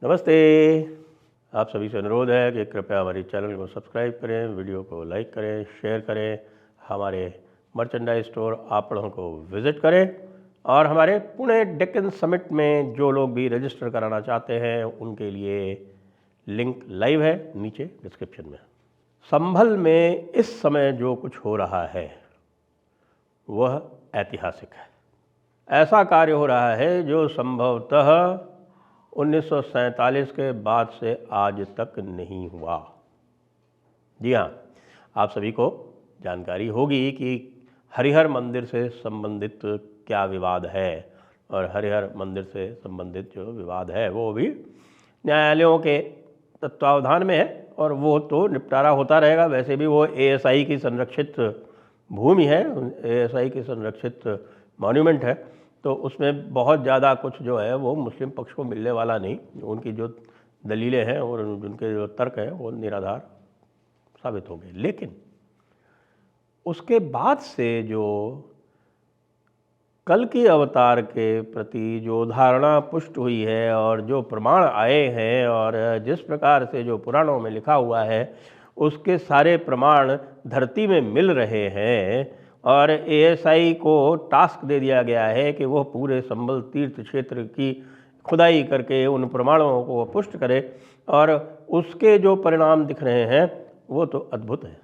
नमस्ते। आप सभी से अनुरोध है कि कृपया हमारे चैनल को सब्सक्राइब करें, वीडियो को लाइक करें, शेयर करें, हमारे मर्चेंडाइज स्टोर आपड़ों को विज़िट करें और हमारे पुणे डेक्कन समिट में जो लोग भी रजिस्टर कराना चाहते हैं उनके लिए लिंक लाइव है नीचे डिस्क्रिप्शन में। संभल में इस समय जो कुछ हो रहा है वह ऐतिहासिक है। ऐसा कार्य हो रहा है जो संभवतः 1947 के बाद से आज तक नहीं हुआ। जी हाँ, आप सभी को जानकारी होगी कि हरिहर मंदिर से संबंधित क्या विवाद है और हरिहर मंदिर से संबंधित जो विवाद है वो भी न्यायालयों के तत्वावधान में है और वो तो निपटारा होता रहेगा। वैसे भी वो एएसआई की संरक्षित भूमि है, एएसआई की संरक्षित मॉन्यूमेंट है, तो उसमें बहुत ज़्यादा कुछ जो है वो मुस्लिम पक्ष को मिलने वाला नहीं। उनकी जो दलीलें हैं और उनके जो तर्क हैं वो निराधार साबित हो गए। लेकिन उसके बाद से जो कल्कि अवतार के प्रति जो धारणा पुष्ट हुई है और जो प्रमाण आए हैं और जिस प्रकार से जो पुराणों में लिखा हुआ है उसके सारे प्रमाण धरती में मिल रहे हैं और एएसआई को टास्क दे दिया गया है कि वह पूरे संभल तीर्थ क्षेत्र की खुदाई करके उन प्रमाणों को पुष्ट करे और उसके जो परिणाम दिख रहे हैं वो तो अद्भुत है।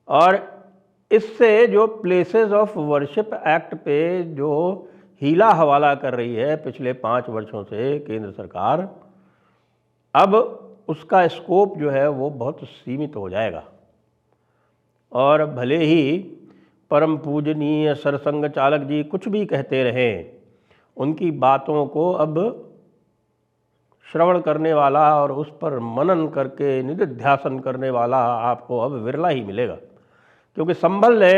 और इससे जो प्लेसेस ऑफ वर्शिप एक्ट पे जो हीला हवाला कर रही है पिछले 5 वर्षों से केंद्र सरकार, अब उसका स्कोप जो है वो बहुत सीमित हो जाएगा। और भले ही परम पूजनीय सरसंघ चालक जी कुछ भी कहते रहें, उनकी बातों को अब श्रवण करने वाला और उस पर मनन करके निधिध्यासन करने वाला आपको अब विरला ही मिलेगा। क्योंकि संभल ने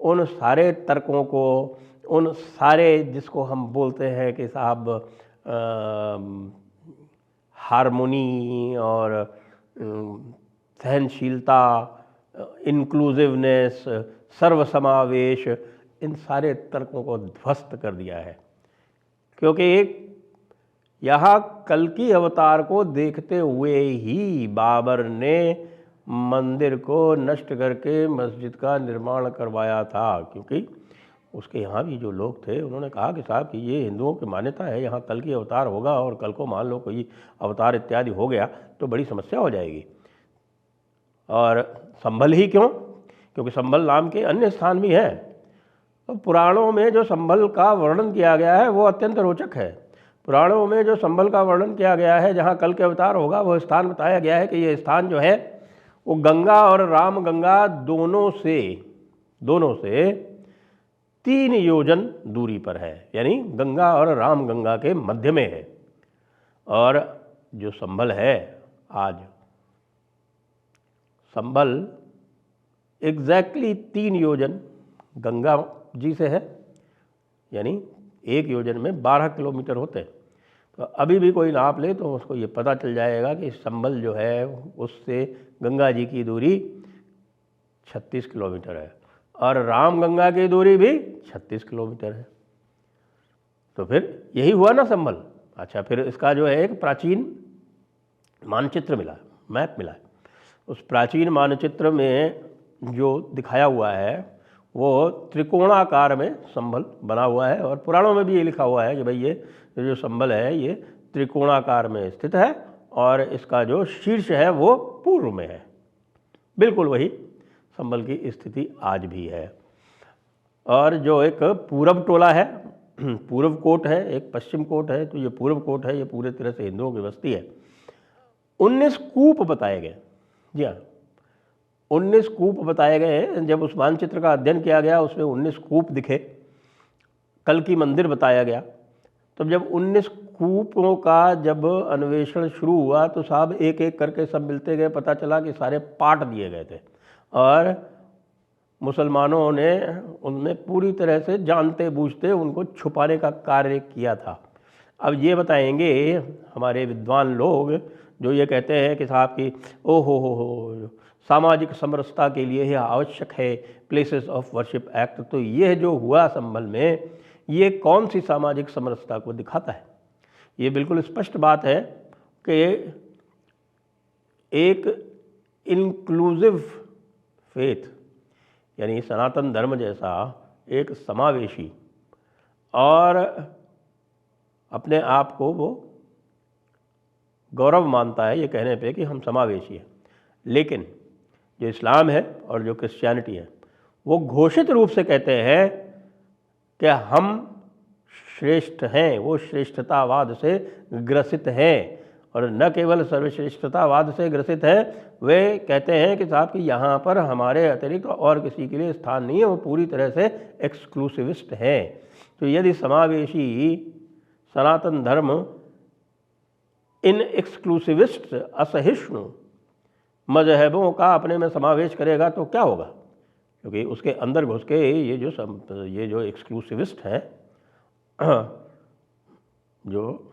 उन सारे तर्कों को, उन सारे जिसको हम बोलते हैं कि साहब हारमोनी और सहनशीलता, इंक्लूसिवनेस, सर्वसमावेश, इन सारे तर्कों को ध्वस्त कर दिया है। क्योंकि यहाँ कल्कि अवतार को देखते हुए ही बाबर ने मंदिर को नष्ट करके मस्जिद का निर्माण करवाया था। क्योंकि उसके यहाँ भी जो लोग थे उन्होंने कहा कि साहब कि ये हिंदुओं की मान्यता है, यहाँ कल्कि अवतार होगा और कल को मान लो कोई अवतार इत्यादि हो गया तो बड़ी समस्या हो जाएगी। और संभल ही क्यों? क्योंकि संभल नाम के अन्य स्थान भी हैं। तो पुराणों में जो संभल का वर्णन किया गया है वो अत्यंत रोचक है। पुराणों में जो संभल का वर्णन किया गया है जहाँ कल के अवतार होगा, वो स्थान बताया गया है कि ये स्थान जो है वो गंगा और राम गंगा दोनों से 3 योजन दूरी पर है, यानी गंगा और राम गंगा के मध्य में है। और जो संभल है आज, संभल एग्जैक्टली 3 योजन गंगा जी से है, यानी 1 योजन में 12 किलोमीटर होते हैं। तो अभी भी कोई नाप ले तो उसको ये पता चल जाएगा कि संभल जो है उससे गंगा जी की दूरी 36 किलोमीटर है और राम गंगा की दूरी भी 36 किलोमीटर है। तो फिर यही हुआ ना संभल। अच्छा, फिर इसका जो है एक प्राचीन मानचित्र मिला, मैप मिला। उस प्राचीन मानचित्र में जो दिखाया हुआ है वो त्रिकोणाकार में संभल बना हुआ है और पुराणों में भी ये लिखा हुआ है कि भाई ये जो संभल है ये त्रिकोणाकार में स्थित है और इसका जो शीर्ष है वो पूर्व में है। बिल्कुल वही संभल की स्थिति आज भी है। और जो एक पूरब टोला है, पूर्व कोट है, एक पश्चिम कोट है, तो ये पूर्व कोट है, ये पूरे तरह से हिंदुओं की बस्ती है। 19 कूप बताए गए। जी हाँ, 19 कूप बताए गए हैं। जब उस मानचित्र का अध्ययन किया गया उसमें 19 कूप दिखे, कल्कि मंदिर बताया गया। तब जब 19 कूपों का जब अन्वेषण शुरू हुआ तो साहब एक एक करके सब मिलते गए, पता चला कि सारे पाट दिए गए थे और मुसलमानों ने उनमें पूरी तरह से जानते बूझते उनको छुपाने का कार्य किया था। अब ये बताएंगे हमारे विद्वान लोग जो ये कहते हैं कि साहब की हो सामाजिक समरसता के लिए यह आवश्यक है प्लेसेस ऑफ वर्शिप एक्ट। तो यह जो हुआ संभल में, ये कौन सी सामाजिक समरसता को दिखाता है? ये बिल्कुल स्पष्ट बात है कि एक इंक्लूसिव फेथ यानी सनातन धर्म जैसा एक समावेशी और अपने आप को वो गौरव मानता है ये कहने पे कि हम समावेशी हैं, लेकिन जो इस्लाम है और जो क्रिश्चियनिटी है वो घोषित रूप से कहते हैं कि हम श्रेष्ठ हैं, वो श्रेष्ठतावाद से ग्रसित हैं। और न केवल सर्वश्रेष्ठतावाद से ग्रसित है, वे कहते हैं कि साहब कि यहाँ पर हमारे अतिरिक्त और किसी के लिए स्थान नहीं है, वो पूरी तरह से एक्सक्लूसिविस्ट हैं। तो यदि समावेशी सनातन धर्म इन एक्सक्लूसिविस्ट असहिष्णु मजहबों का अपने में समावेश करेगा तो क्या होगा, क्योंकि उसके अंदर घुस के ये जो एक्सक्लूसिविस्ट हैं, जो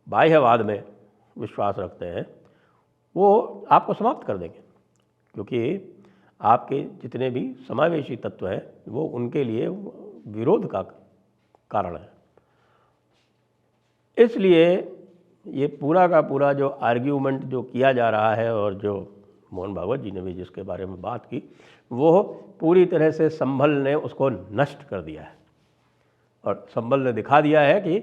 बाह्यवाद में विश्वास रखते हैं, वो आपको समाप्त कर देंगे, क्योंकि आपके जितने भी समावेशी तत्व हैं वो उनके लिए विरोध का कारण है। इसलिए ये पूरा का पूरा जो आर्ग्यूमेंट जो किया जा रहा है और जो मोहन भागवत जी ने भी जिसके बारे में बात की, वो पूरी तरह से संभल ने उसको नष्ट कर दिया है और संभल ने दिखा दिया है कि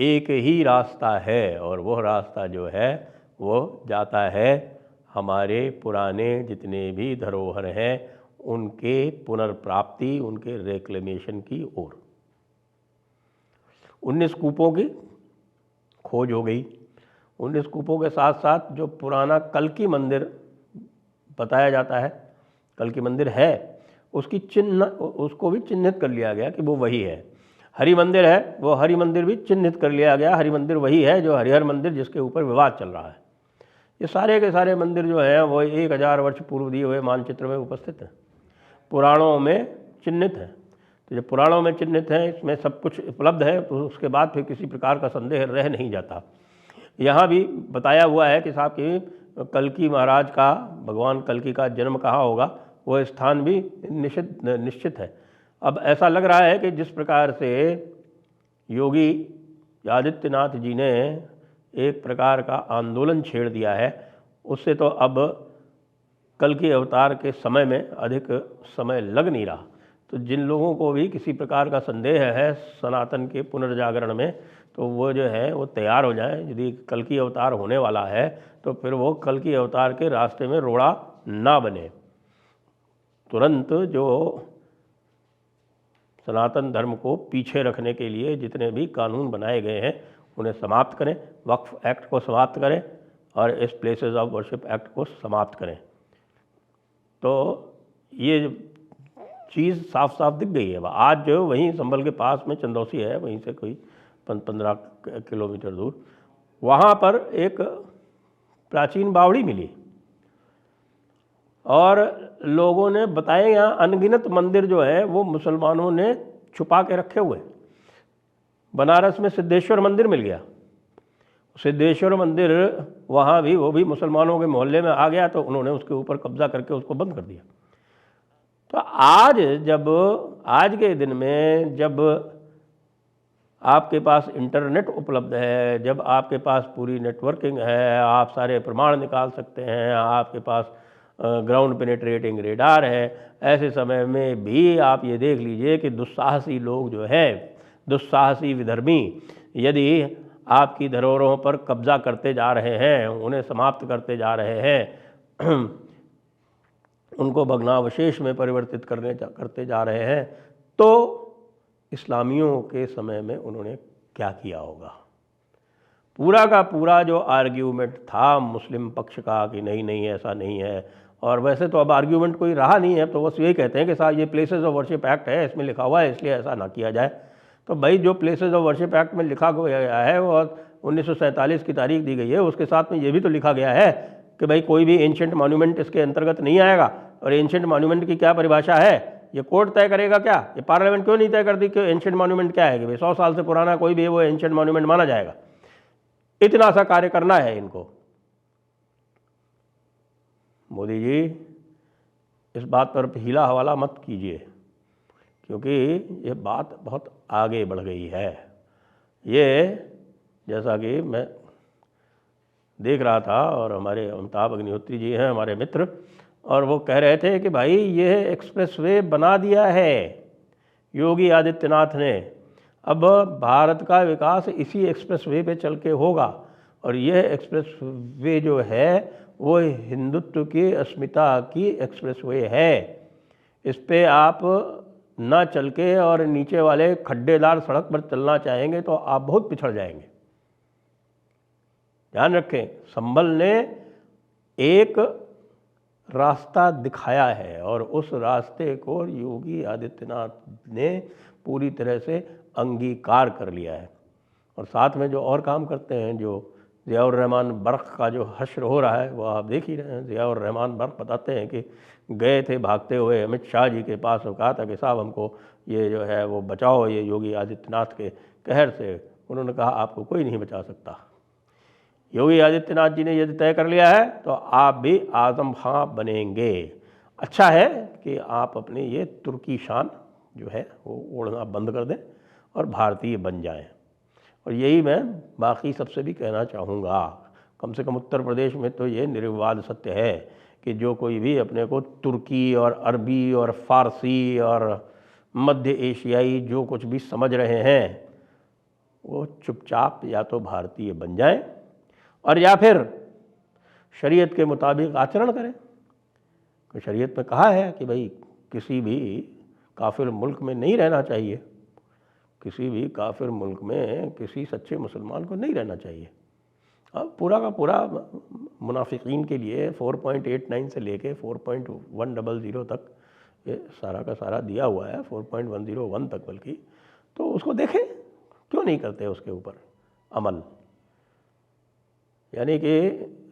एक ही रास्ता है और वह रास्ता जो है वो जाता है हमारे पुराने जितने भी धरोहर हैं उनके पुनर्प्राप्ति, उनके रेक्लेमेशन की ओर। 19 कूपों की खोज हो गई। 19 कूपों के साथ साथ जो पुराना कल्की मंदिर बताया जाता है, कल्की मंदिर है, उसको भी चिन्हित कर लिया गया कि वो वही है। हरि मंदिर है, वो हरि मंदिर भी चिन्हित कर लिया गया, हरि मंदिर वही है जो हरिहर मंदिर जिसके ऊपर विवाद चल रहा है। ये सारे के सारे मंदिर जो हैं वो 1000 वर्ष पूर्व दिए हुए मानचित्र में उपस्थित हैं, पुराणों में चिन्हित हैं। तो जब पुराणों में चिन्हित हैं, इसमें सब कुछ उपलब्ध है, तो उसके बाद फिर किसी प्रकार का संदेह रह नहीं जाता। यहाँ भी बताया हुआ है कि साहब कि कल्की महाराज का, भगवान कल्की का जन्म कहाँ होगा, वह स्थान भी निश्चित है। अब ऐसा लग रहा है कि जिस प्रकार से योगी आदित्यनाथ जी ने एक प्रकार का आंदोलन छेड़ दिया है, उससे तो अब कल्की अवतार के समय में अधिक समय लग नहीं रहा। तो जिन लोगों को भी किसी प्रकार का संदेह है सनातन के पुनर्जागरण में, तो वो जो है वो तैयार हो जाएं। यदि कल्की अवतार होने वाला है तो फिर वो कल्की अवतार के रास्ते में रोड़ा ना बने। तुरंत जो सनातन धर्म को पीछे रखने के लिए जितने भी कानून बनाए गए हैं उन्हें समाप्त करें, वक्फ एक्ट को समाप्त करें और इस प्लेसेस ऑफ वर्शिप एक्ट को समाप्त करें। तो ये चीज़ साफ साफ दिख गई है। आज जो वहीं संभल के पास में चंदौसी है, वहीं से कोई 15 किलोमीटर दूर, वहाँ पर एक प्राचीन बावड़ी मिली और लोगों ने बताए यहाँ अनगिनत मंदिर जो है वो मुसलमानों ने छुपा के रखे हुए। बनारस में सिद्धेश्वर मंदिर मिल गया, सिद्धेश्वर मंदिर वहाँ भी, वो भी मुसलमानों के मोहल्ले में आ गया, तो उन्होंने उसके ऊपर कब्जा करके उसको बंद कर दिया। तो आज के दिन में जब आपके पास इंटरनेट उपलब्ध है, जब आपके पास पूरी नेटवर्किंग है, आप सारे प्रमाण निकाल सकते हैं, आपके पास ग्राउंड पेनिट्रेटिंग रेडार है, ऐसे समय में भी आप ये देख लीजिए कि दुस्साहसी लोग जो है, दुस्साहसी विधर्मी, यदि आपकी धरोहरों पर कब्जा करते जा रहे हैं, उन्हें समाप्त करते जा रहे हैं, उनको भग्नावशेष में परिवर्तित करते जा रहे हैं, तो इस्लामियों के समय में उन्होंने क्या किया होगा। पूरा का पूरा जो आर्ग्यूमेंट था मुस्लिम पक्ष का कि नहीं ऐसा नहीं है, और वैसे तो अब आर्ग्यूमेंट कोई रहा नहीं है, तो बस यही कहते हैं कि साहब ये प्लेसेस ऑफ वर्शिप एक्ट है, इसमें लिखा हुआ है, इसलिए ऐसा ना किया जाए। तो भाई जो प्लेसेस ऑफ वर्शिप एक्ट में लिखा गया है और 1947 की तारीख दी गई है, उसके साथ में ये भी तो लिखा गया है कि भाई कोई भी एंशेंट मॉन्यूमेंट इसके अंतर्गत नहीं आएगा। और एंशेंट मॉन्यूमेंट की क्या परिभाषा है, ये कोर्ट तय करेगा क्या? ये पार्लियामेंट क्यों नहीं तय करती कि एंशेंट मॉन्यूमेंट क्या है, कि भाई 100 साल से पुराना कोई भी वो एंशेंट मॉन्यूमेंट माना जाएगा? इतना सा कार्य करना है इनको। मोदी जी इस बात पर हीला हवाला मत कीजिए, क्योंकि ये बात बहुत आगे बढ़ गई है। ये जैसा कि मैं देख रहा था, और हमारे अमिताभ अग्निहोत्री जी हैं हमारे मित्र, और वो कह रहे थे कि भाई ये एक्सप्रेसवे बना दिया है योगी आदित्यनाथ ने, अब भारत का विकास इसी एक्सप्रेसवे पे चल के होगा, और यह एक्सप्रेसवे जो है वो हिंदुत्व की अस्मिता की एक्सप्रेसवे है। इस पे आप ना चल के और नीचे वाले खड्डेदार सड़क पर चलना चाहेंगे तो आप बहुत पिछड़ जाएंगे। ध्यान रखें, संभल ने एक रास्ता दिखाया है और उस रास्ते को योगी आदित्यनाथ ने पूरी तरह से अंगीकार कर लिया है। और साथ में जो और काम करते हैं, जो ज़ियाउर रहमान बर्क़ का जो हश्र हो रहा है वो आप देख ही रहे हैं। ज़ियाउर रहमान बर्क़ बताते हैं कि गए थे भागते हुए अमित शाह जी के पास और कहा था कि साहब हमको ये जो है वो बचाओ ये योगी आदित्यनाथ के कहर से। उन्होंने कहा आपको कोई नहीं बचा सकता। योगी आदित्यनाथ जी ने यदि तय कर लिया है तो आप भी आज़म खां बनेंगे। अच्छा है कि आप अपने ये तुर्की शान जो है वो ओढ़ना बंद कर दें और भारतीय बन जाएं। और यही मैं बाकी सबसे भी कहना चाहूँगा। कम से कम उत्तर प्रदेश में तो ये निर्विवाद सत्य है कि जो कोई भी अपने को तुर्की और अरबी और फ़ारसी और मध्य एशियाई जो कुछ भी समझ रहे हैं वो चुपचाप या तो भारतीय बन जाएं और या फिर शरीयत के मुताबिक आचरण करें। तो शरीयत में कहा है कि भाई किसी भी काफिर मुल्क में नहीं रहना चाहिए, किसी भी काफिर मुल्क में किसी सच्चे मुसलमान को नहीं रहना चाहिए। अब पूरा का पूरा मुनाफिकीन के लिए 4.89 से लेके 4.100 तक ये सारा का सारा दिया हुआ है, 4.101 तक बल्कि। तो उसको देखें, क्यों नहीं करते उसके ऊपर अमल। यानी कि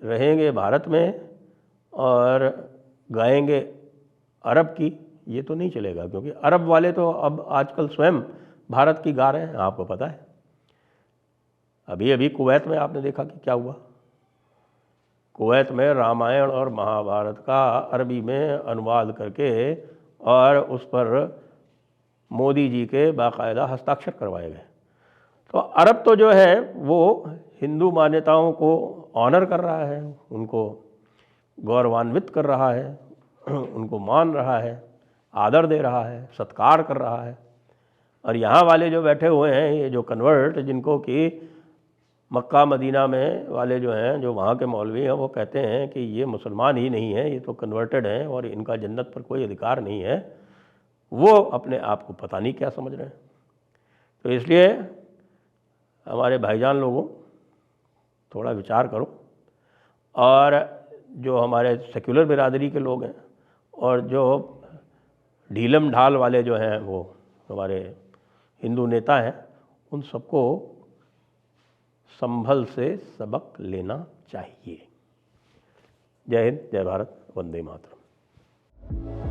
रहेंगे भारत में और गाएंगे अरब की, ये तो नहीं चलेगा, क्योंकि अरब वाले तो अब आजकल स्वयं भारत की गा रहे हैं, आपको पता है। अभी अभी कुवैत में आपने देखा कि क्या हुआ। कुवैत में रामायण और महाभारत का अरबी में अनुवाद करके और उस पर मोदी जी के बाकायदा हस्ताक्षर करवाए गए। तो अरब तो जो है वो हिंदू मान्यताओं को ऑनर कर रहा है, उनको गौरवान्वित कर रहा है, उनको मान रहा है, आदर दे रहा है, सत्कार कर रहा है। और यहाँ वाले जो बैठे हुए हैं, ये जो कन्वर्ट, जिनको कि मक्का मदीना में वाले जो हैं, जो वहाँ के मौलवी हैं, वो कहते हैं कि ये मुसलमान ही नहीं है, ये तो कन्वर्टेड हैं और इनका जन्नत पर कोई अधिकार नहीं है, वो अपने आप को पता नहीं क्या समझ रहे हैं। तो इसलिए हमारे भाईजान लोगों, थोड़ा विचार करो। और जो हमारे सेक्युलर बिरादरी के लोग हैं और जो ढीलम ढाल वाले जो हैं, वो हमारे हिंदू नेता हैं, उन सबको संभल से सबक लेना चाहिए। जय हिंद, जय भारत, वंदे मातरम।